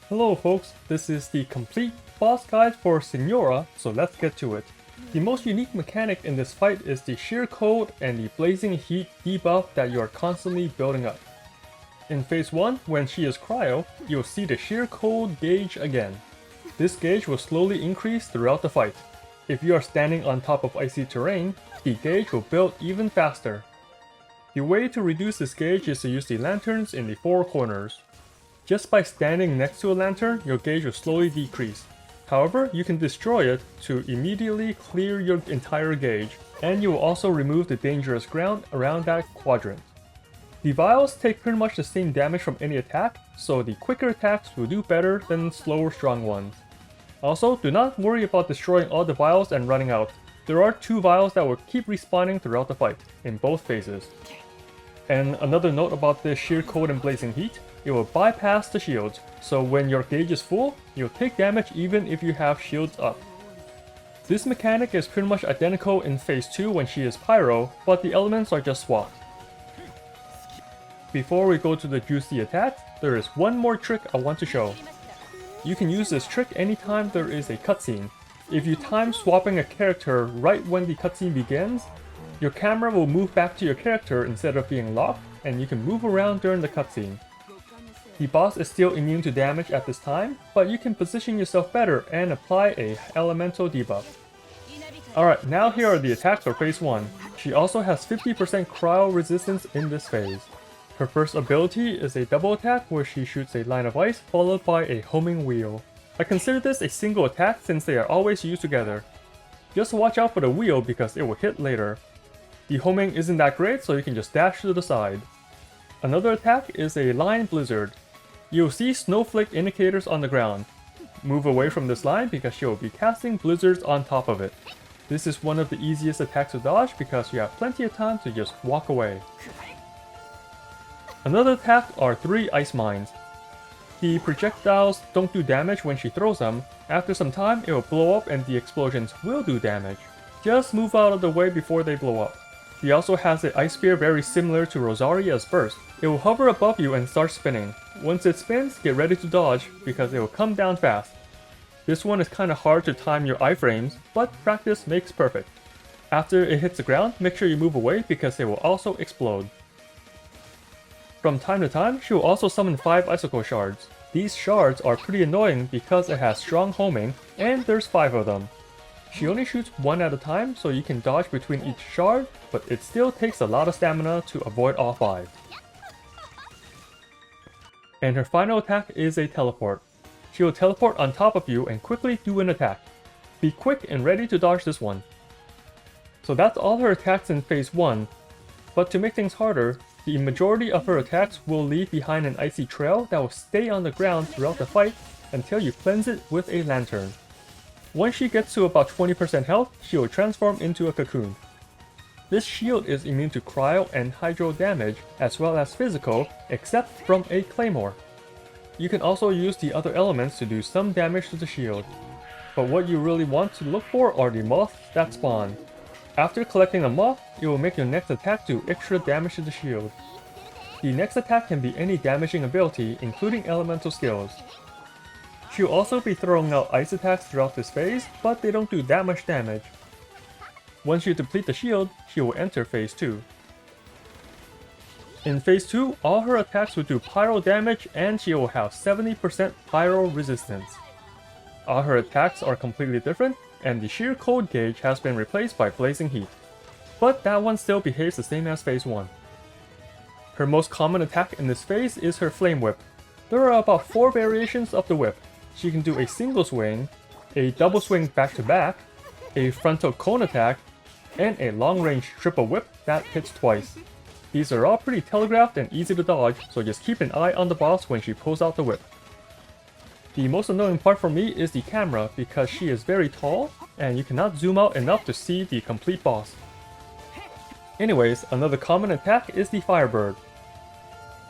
Hello folks, this is the complete boss guide for Signora, so let's get to it. The most unique mechanic in this fight is the sheer cold and the blazing heat debuff that you are constantly building up. In phase 1, when she is cryo, you'll see the sheer cold gauge again. This gauge will slowly increase throughout the fight. If you are standing on top of icy terrain, the gauge will build even faster. The way to reduce this gauge is to use the lanterns in the 4 corners. Just by standing next to a lantern, your gauge will slowly decrease. However, you can destroy it to immediately clear your entire gauge, and you will also remove the dangerous ground around that quadrant. The vials take pretty much the same damage from any attack, so the quicker attacks will do better than slower strong ones. Also, do not worry about destroying all the vials and running out. There are 2 vials that will keep respawning throughout the fight, in both phases. And another note about this sheer cold and blazing heat, it will bypass the shields, so when your gauge is full, you'll take damage even if you have shields up. This mechanic is pretty much identical in phase 2 when she is pyro, but the elements are just swapped. Before we go to the juicy attacks, there is one more trick I want to show. You can use this trick anytime there is a cutscene. If you time swapping a character right when the cutscene begins, your camera will move back to your character instead of being locked, and you can move around during the cutscene. The boss is still immune to damage at this time, but you can position yourself better and apply a elemental debuff. Alright, now here are the attacks for phase 1. She also has 50% cryo resistance in this phase. Her first ability is a double attack where she shoots a line of ice followed by a homing wheel. I consider this a single attack since they are always used together. Just watch out for the wheel because it will hit later. The homing isn't that great, so you can just dash to the side. Another attack is a line blizzard. You'll see snowflake indicators on the ground. Move away from this line because she will be casting blizzards on top of it. This is one of the easiest attacks to dodge because you have plenty of time to just walk away. Another attack are 3 ice mines. The projectiles don't do damage when she throws them. After some time, it will blow up and the explosions will do damage. Just move out of the way before they blow up. He also has an ice spear very similar to Rosaria's burst. It will hover above you and start spinning. Once it spins, get ready to dodge because it will come down fast. This one is kinda hard to time your iframes, but practice makes perfect. After it hits the ground, make sure you move away because it will also explode. From time to time, she will also summon 5 icicle shards. These shards are pretty annoying because it has strong homing, and there's 5 of them. She only shoots 1 at a time, so you can dodge between each shard, but it still takes a lot of stamina to avoid all 5. And her final attack is a teleport. She will teleport on top of you and quickly do an attack. Be quick and ready to dodge this one. So that's all her attacks in phase 1, but to make things harder, the majority of her attacks will leave behind an icy trail that will stay on the ground throughout the fight until you cleanse it with a lantern. Once she gets to about 20% health, she will transform into a cocoon. This shield is immune to cryo and hydro damage as well as physical, except from a claymore. You can also use the other elements to do some damage to the shield. But what you really want to look for are the moths that spawn. After collecting a moth, it will make your next attack do extra damage to the shield. The next attack can be any damaging ability, including elemental skills. She'll also be throwing out ice attacks throughout this phase, but they don't do that much damage. Once you deplete the shield, she will enter phase 2. In phase 2, all her attacks will do pyro damage and she will have 70% pyro resistance. All her attacks are completely different, and the sheer cold gauge has been replaced by blazing heat. But that one still behaves the same as phase 1. Her most common attack in this phase is her flame whip. There are about 4 variations of the whip. She can do a single swing, a double swing back to back, a frontal cone attack, and a long range triple whip that hits twice. These are all pretty telegraphed and easy to dodge, so just keep an eye on the boss when she pulls out the whip. The most annoying part for me is the camera because she is very tall and you cannot zoom out enough to see the complete boss. Anyways, another common attack is the Firebird.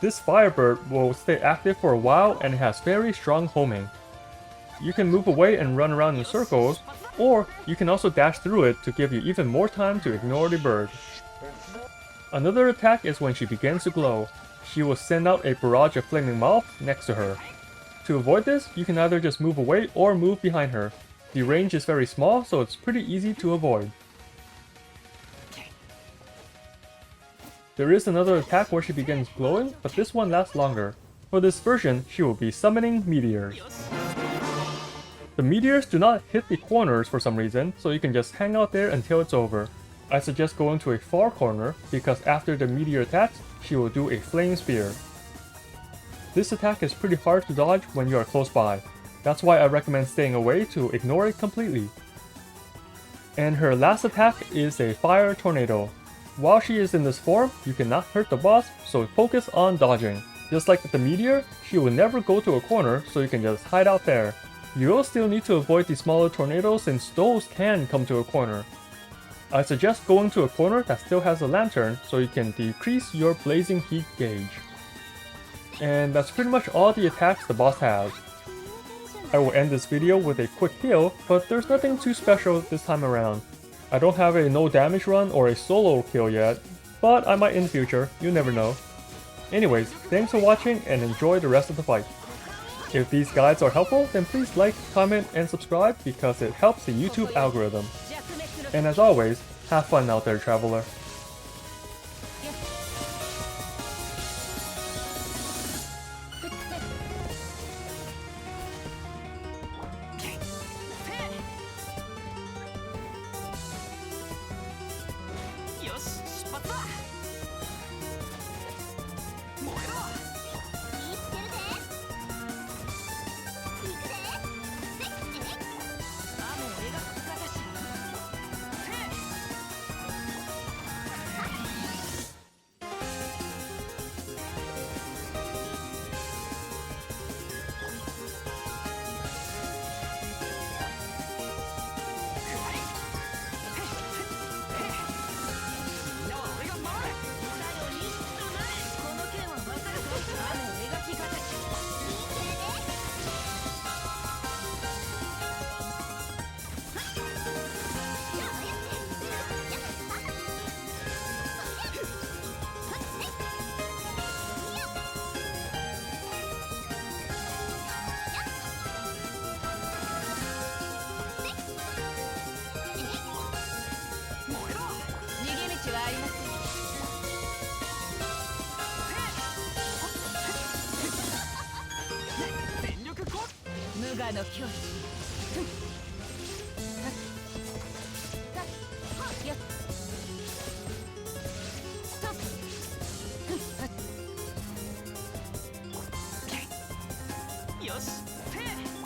This Firebird will stay active for a while and it has very strong homing. You can move away and run around in circles, or you can also dash through it to give you even more time to ignore the bird. Another attack is when she begins to glow. She will send out a barrage of flaming moths next to her. To avoid this, you can either just move away or move behind her. The range is very small, so it's pretty easy to avoid. There is another attack where she begins glowing, but this one lasts longer. For this version, she will be summoning meteors. The meteors do not hit the corners for some reason, so you can just hang out there until it's over. I suggest going to a far corner, because after the meteor attacks, she will do a flame spear. This attack is pretty hard to dodge when you are close by. That's why I recommend staying away to ignore it completely. And her last attack is a fire tornado. While she is in this form, you cannot hurt the boss, so focus on dodging. Just like with the meteor, she will never go to a corner, so you can just hide out there. You will still need to avoid the smaller tornadoes since those can come to a corner. I suggest going to a corner that still has a lantern so you can decrease your blazing heat gauge. And that's pretty much all the attacks the boss has. I will end this video with a quick heal, but there's nothing too special this time around. I don't have a no damage run or a solo kill yet, but I might in the future, you never know. Anyways, thanks for watching and enjoy the rest of the fight. If these guides are helpful, then please like, comment, and subscribe because it helps the YouTube algorithm. And as always, have fun out there, traveler. Yes.